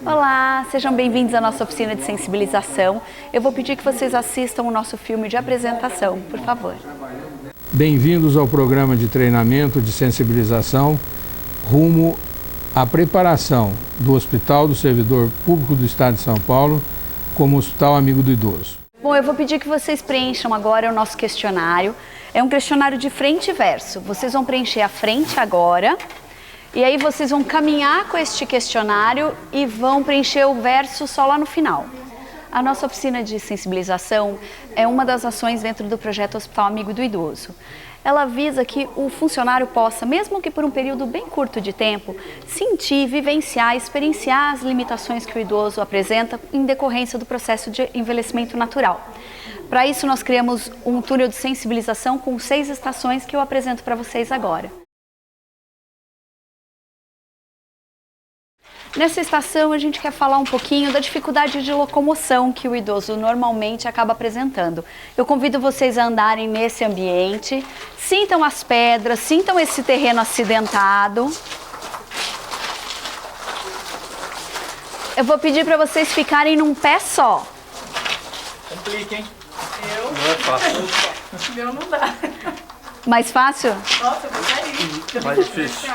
Olá, sejam bem-vindos à nossa oficina de sensibilização. Eu vou pedir que vocês assistam o nosso filme de apresentação, por favor. Bem-vindos ao programa de treinamento de sensibilização rumo à preparação do Hospital do Servidor Público do Estado de São Paulo como Hospital Amigo do Idoso. Bom, eu vou pedir que vocês preencham agora o nosso questionário. É um questionário de frente e verso. Vocês vão preencher a frente agora. E aí vocês vão caminhar com este questionário e vão preencher o verso só lá no final. A nossa oficina de sensibilização é uma das ações dentro do projeto Hospital Amigo do Idoso. Ela visa que o funcionário possa, mesmo que por um período bem curto de tempo, sentir, vivenciar, experienciar as limitações que o idoso apresenta em decorrência do processo de envelhecimento natural. Para isso nós criamos um túnel de sensibilização com 6 estações que eu apresento para vocês agora. Nessa estação a gente quer falar um pouquinho da dificuldade de locomoção que o idoso normalmente acaba apresentando. Eu convido vocês a andarem nesse ambiente, sintam as pedras, sintam esse terreno acidentado. Eu vou pedir para vocês ficarem num pé só. Complica, hein? Não é fácil. Meu não dá. Mais fácil? Nossa, eu gostaria. Mais difícil.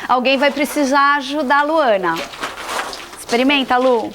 Alguém vai precisar ajudar a Luana. Experimenta, Lu.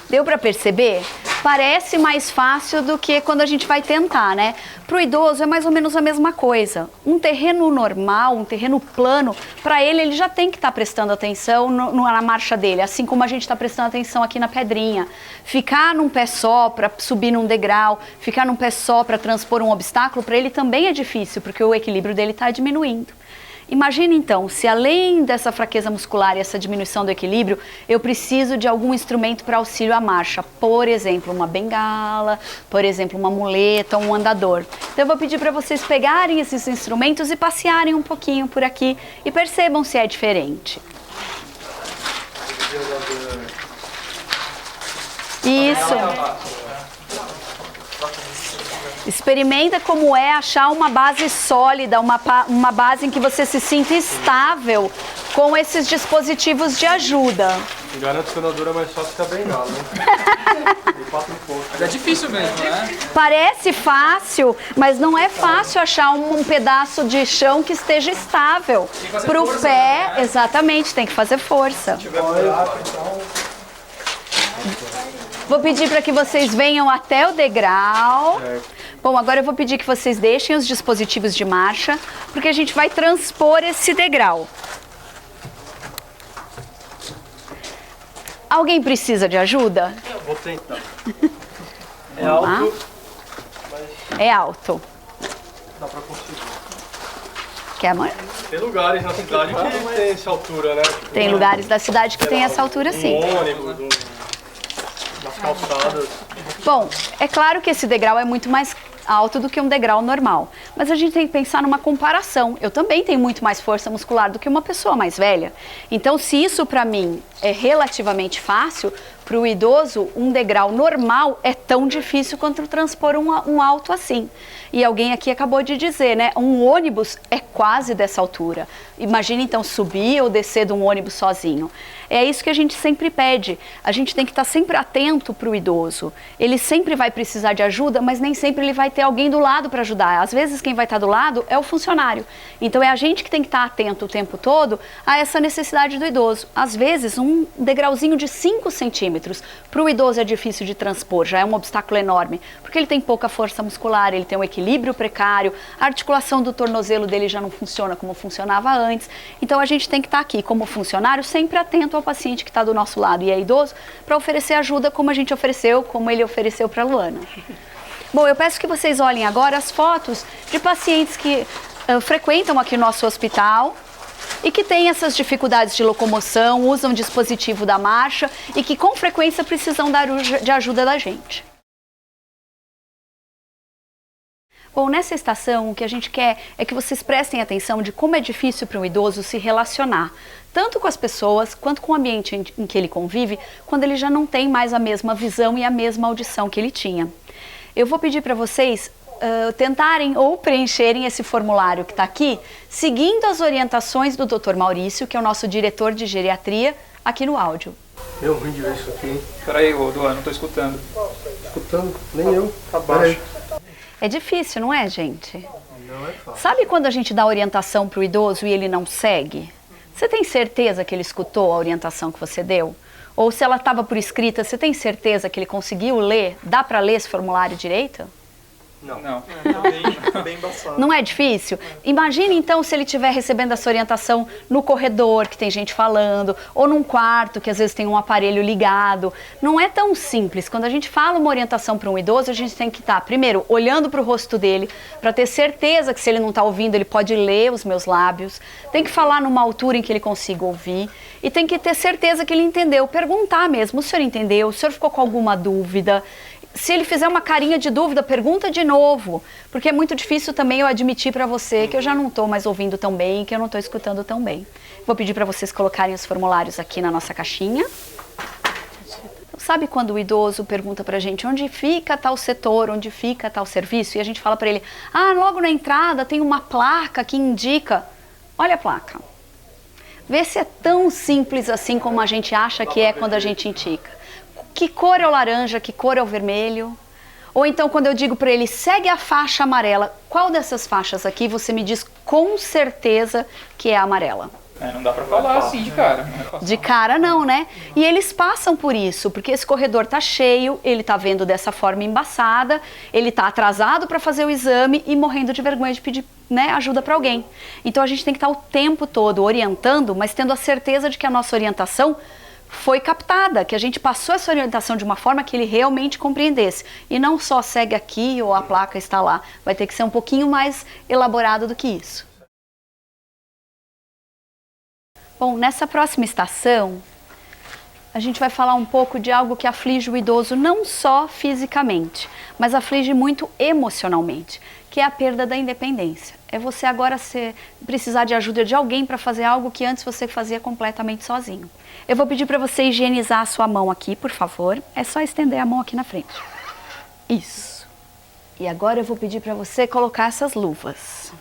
Deu para perceber? Parece mais fácil do que quando a gente vai tentar, né? Para o idoso é mais ou menos a mesma coisa. Um terreno normal, um terreno plano, para ele já tem que estar prestando atenção na marcha dele, assim como a gente está prestando atenção aqui na pedrinha. Ficar num pé só para subir num degrau, ficar num pé só para transpor um obstáculo, para ele também é difícil, porque o equilíbrio dele está diminuindo. Imagina então, se além dessa fraqueza muscular e essa diminuição do equilíbrio, eu preciso de algum instrumento para auxílio à marcha, por exemplo, uma bengala, por exemplo, uma muleta, um andador. Então eu vou pedir para vocês pegarem esses instrumentos e passearem um pouquinho por aqui e percebam se é diferente. Isso. Experimenta como é achar uma base sólida, uma base em que você se sinta estável com esses dispositivos de ajuda. Garanto que o andador é mais fácil que a bengala, né? Mas é difícil mesmo, né? Parece fácil, mas não é fácil achar um pedaço de chão que esteja estável. Para o pé, né? Exatamente, tem que fazer força. Vou pedir para que vocês venham até o degrau. Bom, agora eu vou pedir que vocês deixem os dispositivos de marcha, porque a gente vai transpor esse degrau. Alguém precisa de ajuda? Eu vou tentar. É alto, mas é alto. dá pra conseguir. Quer, mãe? Tem lugares na cidade que tem essa altura, né? Tem lugares da cidade que tem essa altura, sim. Ônibus, nas calçadas. Bom, é claro que esse degrau é muito mais alto do que um degrau normal, mas a gente tem que pensar numa comparação. Eu também tenho muito mais força muscular do que uma pessoa mais velha. Então, se isso para mim é relativamente fácil, para o idoso um degrau normal é tão difícil quanto transpor um alto assim. E alguém aqui acabou de dizer, né? Um ônibus é quase dessa altura. Imagina então subir ou descer de um ônibus sozinho. É isso que a gente sempre pede. A gente tem que estar sempre atento para o idoso. Ele sempre vai precisar de ajuda, mas nem sempre ele vai ter alguém do lado para ajudar. Às vezes quem vai estar do lado é o funcionário. Então é a gente que tem que estar atento o tempo todo a essa necessidade do idoso. Às vezes um degrauzinho de 5 centímetros para o idoso é difícil de transpor, já é um obstáculo enorme, porque ele tem pouca força muscular, ele tem um equilíbrio precário, a articulação do tornozelo dele já não funciona como funcionava antes. Então a gente tem que estar aqui como funcionário sempre atento ao paciente que está do nosso lado e é idoso para oferecer ajuda como a gente ofereceu, como ele ofereceu para a Luana. Bom, eu peço que vocês olhem agora as fotos de pacientes que frequentam aqui o nosso hospital e que têm essas dificuldades de locomoção, usam dispositivo da marcha e que com frequência precisam de ajuda da gente. Bom, nessa estação o que a gente quer é que vocês prestem atenção de como é difícil para um idoso se relacionar, tanto com as pessoas quanto com o ambiente em que ele convive, quando ele já não tem mais a mesma visão e a mesma audição que ele tinha. Eu vou pedir para vocês tentarem ou preencherem esse formulário que está aqui, seguindo as orientações do Dr. Maurício, que é o nosso diretor de geriatria, aqui no áudio. Meu, ruim de ver isso aqui. Peraí, Duan, não tô escutando. Escutando? Nem eu. Tá baixo. É difícil, não é, gente? Não é fácil. Sabe quando a gente dá orientação para o idoso e ele não segue? Você tem certeza que ele escutou a orientação que você deu? Ou se ela estava por escrita, você tem certeza que ele conseguiu ler? Dá para ler esse formulário direito? Não. Bem embaçado. Não é difícil? Imagine então se ele estiver recebendo essa orientação no corredor, que tem gente falando, ou num quarto, que às vezes tem um aparelho ligado. Não é tão simples. Quando a gente fala uma orientação para um idoso, a gente tem que estar, primeiro, olhando para o rosto dele, para ter certeza que se ele não está ouvindo, ele pode ler os meus lábios. Tem que falar numa altura em que ele consiga ouvir. E tem que ter certeza que ele entendeu. Perguntar mesmo, o senhor entendeu? O senhor ficou com alguma dúvida? Se ele fizer uma carinha de dúvida, pergunta de novo, porque é muito difícil também eu admitir para você que eu já não estou mais ouvindo tão bem, que eu não estou escutando tão bem. Vou pedir para vocês colocarem os formulários aqui na nossa caixinha. Sabe quando o idoso pergunta para a gente onde fica tal setor, onde fica tal serviço? E a gente fala para ele, logo na entrada tem uma placa que indica. Olha a placa. Vê se é tão simples assim como a gente acha que é quando a gente indica. Que cor é o laranja, que cor é o vermelho? Ou então quando eu digo para ele, segue a faixa amarela, qual dessas faixas aqui você me diz com certeza que é a amarela? Não dá pra falar assim de cara. De cara não, né? E eles passam por isso, porque esse corredor tá cheio, ele tá vendo dessa forma embaçada, ele tá atrasado para fazer o exame e morrendo de vergonha de pedir, ajuda para alguém. Então a gente tem que estar o tempo todo orientando, mas tendo a certeza de que a nossa orientação foi captada, que a gente passou essa orientação de uma forma que ele realmente compreendesse. E não só segue aqui ou a placa está lá. Vai ter que ser um pouquinho mais elaborado do que isso. Bom, nessa próxima estação, a gente vai falar um pouco de algo que aflige o idoso não só fisicamente, mas aflige muito emocionalmente, que é a perda da independência. É você agora precisar de ajuda de alguém para fazer algo que antes você fazia completamente sozinho. Eu vou pedir para você higienizar a sua mão aqui, por favor. É só estender a mão aqui na frente. Isso. E agora eu vou pedir para você colocar essas luvas.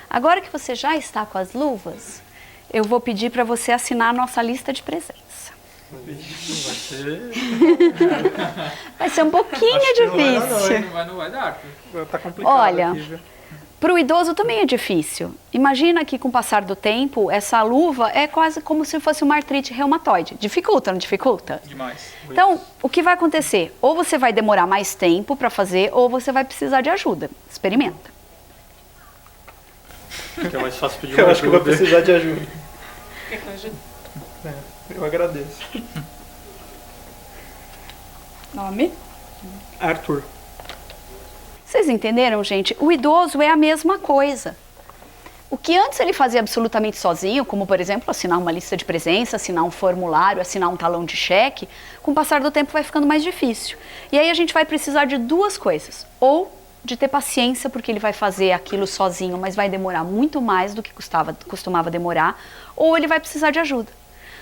Agora que você já está com as luvas, eu vou pedir para você assinar a nossa lista de presença. Vai ser um pouquinho difícil. Não vai dar. Tá complicado. Olha, aqui, para o idoso também é difícil. Imagina que com o passar do tempo, essa luva é quase como se fosse uma artrite reumatoide. Dificulta, não dificulta? Demais. Então, o que vai acontecer? Ou você vai demorar mais tempo para fazer, ou você vai precisar de ajuda. Experimenta. Que é mais fácil pedir Eu uma acho que eu vou ajuda. precisar de ajuda. Eu agradeço. Nome? Arthur. Vocês entenderam, gente? O idoso é a mesma coisa. O que antes ele fazia absolutamente sozinho, como por exemplo assinar uma lista de presença, assinar um formulário, assinar um talão de cheque, com o passar do tempo vai ficando mais difícil. E aí a gente vai precisar de duas coisas. Ou de ter paciência, porque ele vai fazer aquilo sozinho, mas vai demorar muito mais do que costumava demorar, ou ele vai precisar de ajuda.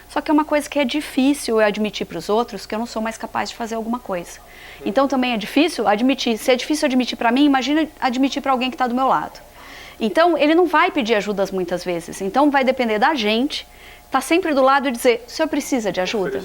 Só que é uma coisa que é difícil eu admitir para os outros que eu não sou mais capaz de fazer alguma coisa. Então também é difícil admitir. Se é difícil admitir para mim, imagina admitir para alguém que está do meu lado. Então ele não vai pedir ajudas muitas vezes. Então vai depender da gente estar sempre do lado e dizer, o senhor precisa de ajuda?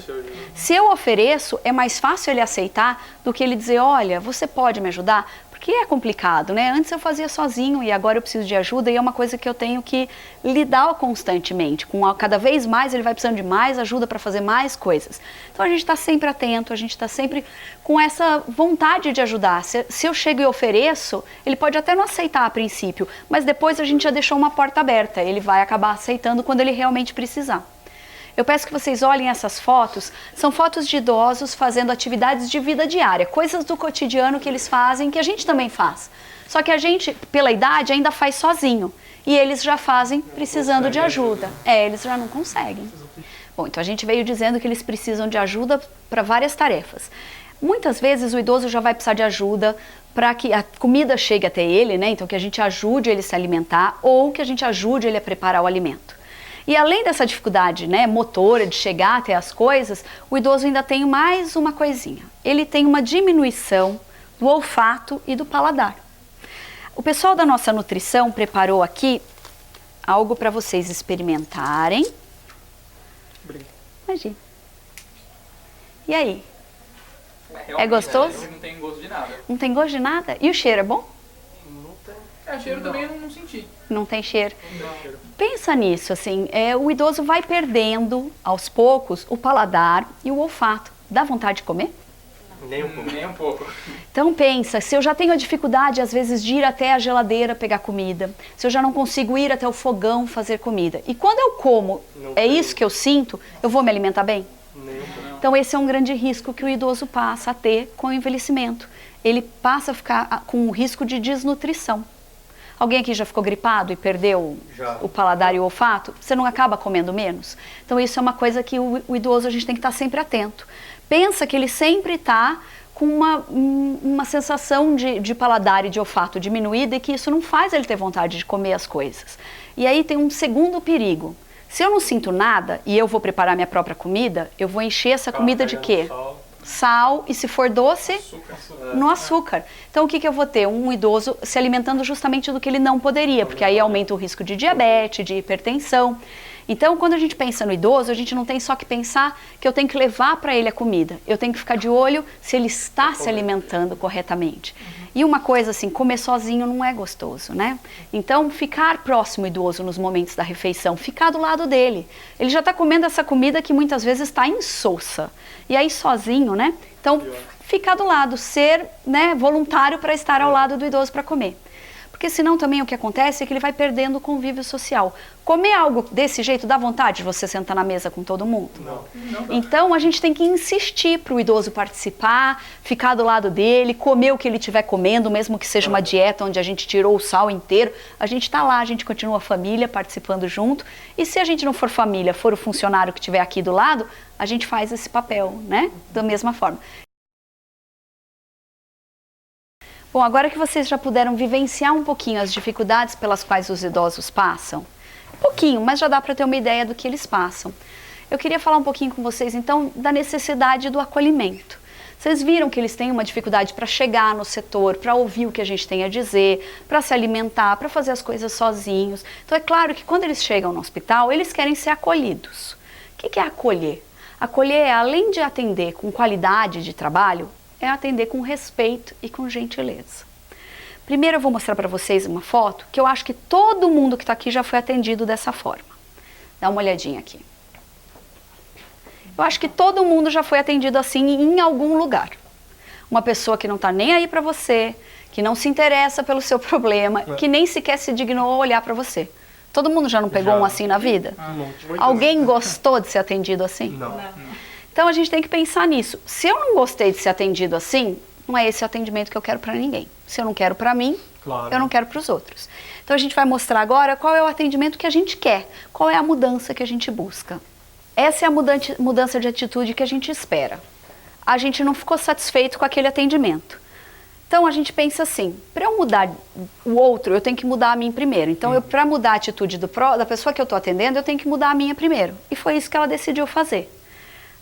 Se eu ofereço, é mais fácil ele aceitar do que ele dizer, olha, você pode me ajudar? Porque é complicado, né? Antes eu fazia sozinho e agora eu preciso de ajuda e é uma coisa que eu tenho que lidar constantemente. Cada vez mais ele vai precisando de mais ajuda para fazer mais coisas. Então a gente está sempre atento, a gente está sempre com essa vontade de ajudar. Se eu chego e ofereço, ele pode até não aceitar a princípio, mas depois a gente já deixou uma porta aberta. Ele vai acabar aceitando quando ele realmente precisar. Eu peço que vocês olhem essas fotos, são fotos de idosos fazendo atividades de vida diária, coisas do cotidiano que eles fazem, que a gente também faz. Só que a gente, pela idade, ainda faz sozinho, e eles já fazem precisando de ajuda. Eles já não conseguem. Bom, então a gente veio dizendo que eles precisam de ajuda para várias tarefas. Muitas vezes o idoso já vai precisar de ajuda para que a comida chegue até ele, né? Então que a gente ajude ele a se alimentar ou que a gente ajude ele a preparar o alimento. E além dessa dificuldade, né, motora de chegar até as coisas, o idoso ainda tem mais uma coisinha. Ele tem uma diminuição do olfato e do paladar. O pessoal da nossa nutrição preparou aqui algo para vocês experimentarem. Imagina. E aí? É gostoso? Não tem gosto de nada. Não tem gosto de nada? E o cheiro é bom? O cheiro também eu não senti. Não tem cheiro. Pensa nisso, assim, o idoso vai perdendo, aos poucos, o paladar e o olfato. Dá vontade de comer? Nem um pouco. Nem um pouco. Então pensa, se eu já tenho a dificuldade, às vezes, de ir até a geladeira pegar comida, se eu já não consigo ir até o fogão fazer comida, e quando eu como, isso que eu sinto, eu vou me alimentar bem? Nem um pouco. Então esse é um grande risco que o idoso passa a ter com o envelhecimento. Ele passa a ficar com o risco de desnutrição. Alguém aqui já ficou gripado e perdeu o paladar e o olfato? Você não acaba comendo menos? Então isso é uma coisa que o idoso a gente tem que estar sempre atento. Pensa que ele sempre está com uma sensação de paladar e de olfato diminuída e que isso não faz ele ter vontade de comer as coisas. E aí tem um segundo perigo. Se eu não sinto nada e eu vou preparar minha própria comida, eu vou encher essa comida de quê? Sal e, se for doce, no açúcar. Então o que eu vou ter? Um idoso se alimentando justamente do que ele não poderia, porque aí aumenta o risco de diabetes, de hipertensão. Então, quando a gente pensa no idoso, a gente não tem só que pensar que eu tenho que levar para ele a comida. Eu tenho que ficar de olho se ele está se alimentando corretamente. E uma coisa assim, comer sozinho não é gostoso, né? Então, ficar próximo ao idoso nos momentos da refeição, ficar do lado dele. Ele já está comendo essa comida que muitas vezes está insossa. E aí, sozinho, né? Então, ficar do lado, ser, né, voluntário para estar ao lado do idoso para comer. Porque senão também o que acontece é que ele vai perdendo o convívio social. Comer algo desse jeito dá vontade de você sentar na mesa com todo mundo? Não. Então a gente tem que insistir para o idoso participar, ficar do lado dele, comer o que ele estiver comendo, mesmo que seja uma dieta onde a gente tirou o sal inteiro. A gente está lá, a gente continua família, participando junto. E se a gente não for família, for o funcionário que estiver aqui do lado, a gente faz esse papel, né? Da mesma forma. Bom, agora que vocês já puderam vivenciar um pouquinho as dificuldades pelas quais os idosos passam, um pouquinho, mas já dá para ter uma ideia do que eles passam. Eu queria falar um pouquinho com vocês, então, da necessidade do acolhimento. Vocês viram que eles têm uma dificuldade para chegar no setor, para ouvir o que a gente tem a dizer, para se alimentar, para fazer as coisas sozinhos. Então, é claro que quando eles chegam no hospital, eles querem ser acolhidos. O que é acolher? Acolher é, além de atender com qualidade de trabalho, é atender com respeito e com gentileza. Primeiro eu vou mostrar para vocês uma foto que eu acho que todo mundo que está aqui já foi atendido dessa forma. Dá uma olhadinha aqui. Eu acho que todo mundo já foi atendido assim em algum lugar. Uma pessoa que não está nem aí para você, que não se interessa pelo seu problema, que nem sequer se dignou a olhar para você. Todo mundo já não pegou um assim na vida? Alguém gostou de ser atendido assim? Não. Então a gente tem que pensar nisso. Se eu não gostei de ser atendido assim, não é esse o atendimento que eu quero para ninguém. Se eu não quero para mim, eu não quero para os outros. Então a gente vai mostrar agora qual é o atendimento que a gente quer, qual é a mudança que a gente busca. Essa é a mudança de atitude que a gente espera. A gente não ficou satisfeito com aquele atendimento. Então a gente pensa assim, para eu mudar o outro, eu tenho que mudar a mim primeiro. Então para mudar a atitude da pessoa que eu estou atendendo, eu tenho que mudar a minha primeiro. E foi isso que ela decidiu fazer.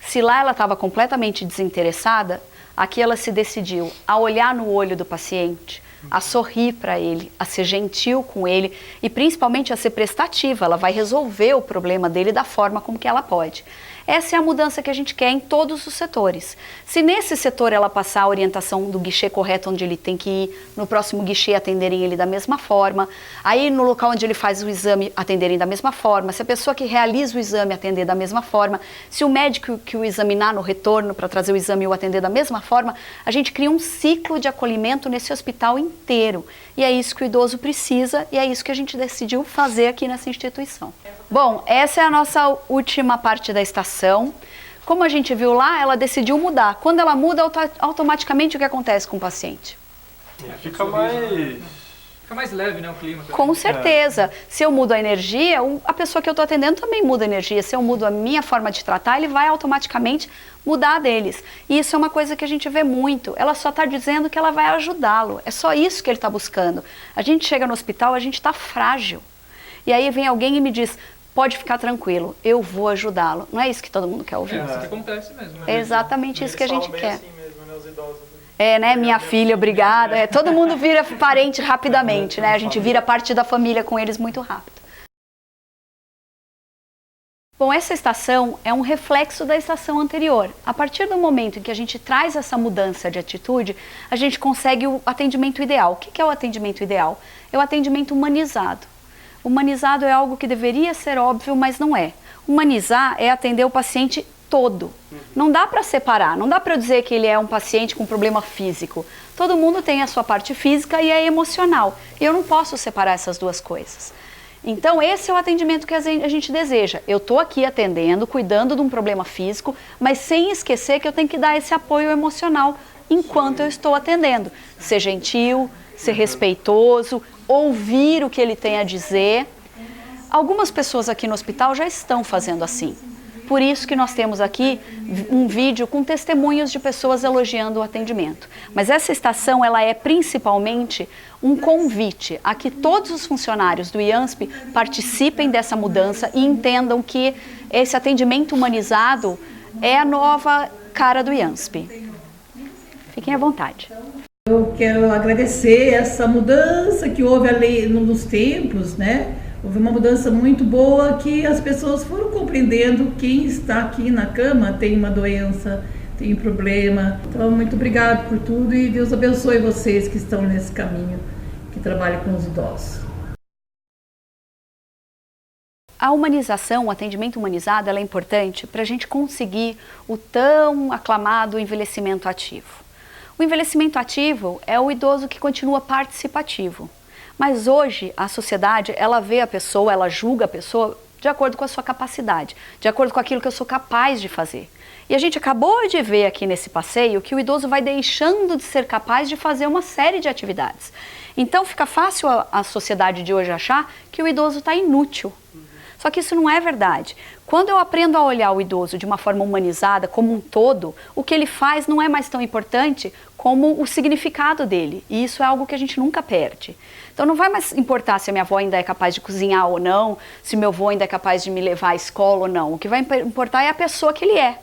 Se lá ela estava completamente desinteressada, aqui ela se decidiu a olhar no olho do paciente, a sorrir para ele, a ser gentil com ele e principalmente a ser prestativa. Ela vai resolver o problema dele da forma como que ela pode. Essa é a mudança que a gente quer em todos os setores. Se nesse setor ela passar a orientação do guichê correto onde ele tem que ir, no próximo guichê atenderem ele da mesma forma, aí no local onde ele faz o exame atenderem da mesma forma, se a pessoa que realiza o exame atender da mesma forma, se o médico que o examinar no retorno para trazer o exame o atender da mesma forma, a gente cria um ciclo de acolhimento nesse hospital inteiro. E é isso que o idoso precisa e é isso que a gente decidiu fazer aqui nessa instituição. Bom, essa é a nossa última parte da estação. Como a gente viu lá, ela decidiu mudar. Quando ela muda, automaticamente o que acontece com o paciente? Fica mais leve, né, o clima também. Com certeza. Se eu mudo a energia, a pessoa que eu estou atendendo também muda a energia. Se eu mudo a minha forma de tratar, ele vai automaticamente mudar a deles. E isso é uma coisa que a gente vê muito. Ela só está dizendo que ela vai ajudá-lo. É só isso que ele está buscando. A gente chega no hospital, a gente está frágil. E aí vem alguém e me diz, pode ficar tranquilo, eu vou ajudá-lo. Não é isso que todo mundo quer ouvir? É isso que acontece mesmo. Né? É exatamente isso que a gente Eles quer. falam bem assim mesmo, né, os idosos. É, né, minha filha, obrigada. É, todo mundo vira parente rapidamente, né? A gente vira parte da família com eles muito rápido. Bom, essa estação é um reflexo da estação anterior. A partir do momento em que a gente traz essa mudança de atitude, a gente consegue o atendimento ideal. O que é o atendimento ideal? É o atendimento humanizado. Humanizado é algo que deveria ser óbvio, mas não é. Humanizar é atender o paciente todo. Não dá para separar, não dá para dizer que ele é um paciente com problema físico. Todo mundo tem a sua parte física e a emocional. E eu não posso separar essas duas coisas. Então, esse é o atendimento que a gente deseja. Eu estou aqui atendendo, cuidando de um problema físico, mas sem esquecer que eu tenho que dar esse apoio emocional enquanto eu estou atendendo. Ser gentil, ser respeitoso, ouvir o que ele tem a dizer. Algumas pessoas aqui no hospital já estão fazendo assim. Por isso que nós temos aqui um vídeo com testemunhos de pessoas elogiando o atendimento. Mas essa estação, ela é principalmente um convite a que todos os funcionários do IANSP participem dessa mudança e entendam que esse atendimento humanizado é a nova cara do IANSP. Fiquem à vontade. Eu quero agradecer essa mudança que houve ali nos tempos, né? Houve uma mudança muito boa que as pessoas foram compreendendo quem está aqui na cama tem uma doença, tem um problema. Então, muito obrigado por tudo e Deus abençoe vocês que estão nesse caminho, que trabalham com os idosos. A humanização, o atendimento humanizado, ela é importante para a gente conseguir o tão aclamado envelhecimento ativo. O envelhecimento ativo é o idoso que continua participativo. Mas hoje a sociedade, ela vê a pessoa, ela julga a pessoa de acordo com a sua capacidade, de acordo com aquilo que eu sou capaz de fazer. E a gente acabou de ver aqui nesse passeio que o idoso vai deixando de ser capaz de fazer uma série de atividades. Então fica fácil a sociedade de hoje achar que o idoso está inútil. Só que isso não é verdade. Quando eu aprendo a olhar o idoso de uma forma humanizada, como um todo, o que ele faz não é mais tão importante como o significado dele. E isso é algo que a gente nunca perde. Então não vai mais importar se a minha avó ainda é capaz de cozinhar ou não, se meu avô ainda é capaz de me levar à escola ou não. O que vai importar é a pessoa que ele é.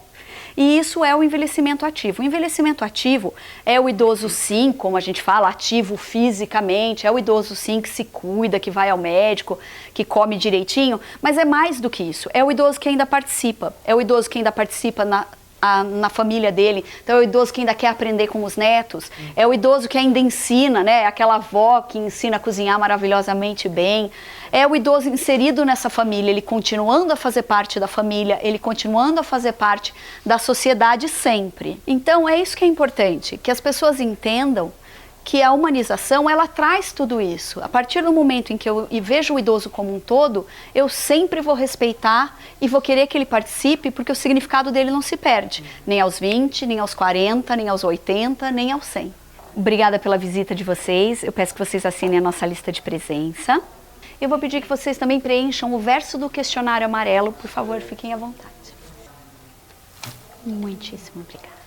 E isso é o envelhecimento ativo. O envelhecimento ativo é o idoso sim, como a gente fala, ativo fisicamente, é o idoso sim que se cuida, que vai ao médico, que come direitinho, mas é mais do que isso. É o idoso que ainda participa, é o idoso que ainda participa na família dele, então é o idoso que ainda quer aprender com os netos, é o idoso que ainda ensina, né? Aquela avó que ensina a cozinhar maravilhosamente bem, é o idoso inserido nessa família, ele continuando a fazer parte da família, ele continuando a fazer parte da sociedade sempre. Então é isso que é importante, que as pessoas entendam que a humanização, ela traz tudo isso. A partir do momento em que eu vejo o idoso como um todo, eu sempre vou respeitar e vou querer que ele participe, porque o significado dele não se perde. Nem aos 20, nem aos 40, nem aos 80, nem aos 100. Obrigada pela visita de vocês. Eu peço que vocês assinem a nossa lista de presença. Eu vou pedir que vocês também preencham o verso do questionário amarelo. Por favor, fiquem à vontade. Muitíssimo obrigada.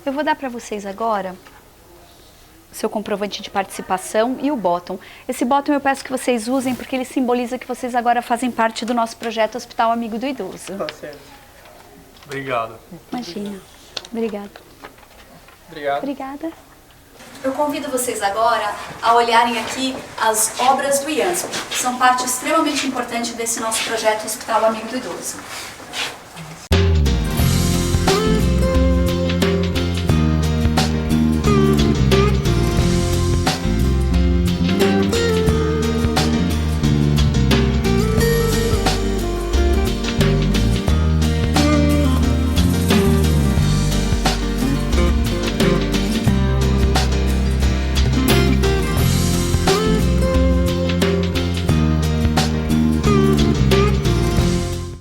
Eu vou dar para vocês agora o seu comprovante de participação e o bottom. Esse bottom eu peço que vocês usem porque ele simboliza que vocês agora fazem parte do nosso projeto Hospital Amigo do Idoso. Tá certo. Obrigado. Imagina. Obrigada. Obrigado. Obrigada. Eu convido vocês agora a olharem aqui as obras do IANSP, que são parte extremamente importante desse nosso projeto Hospital Amigo do Idoso.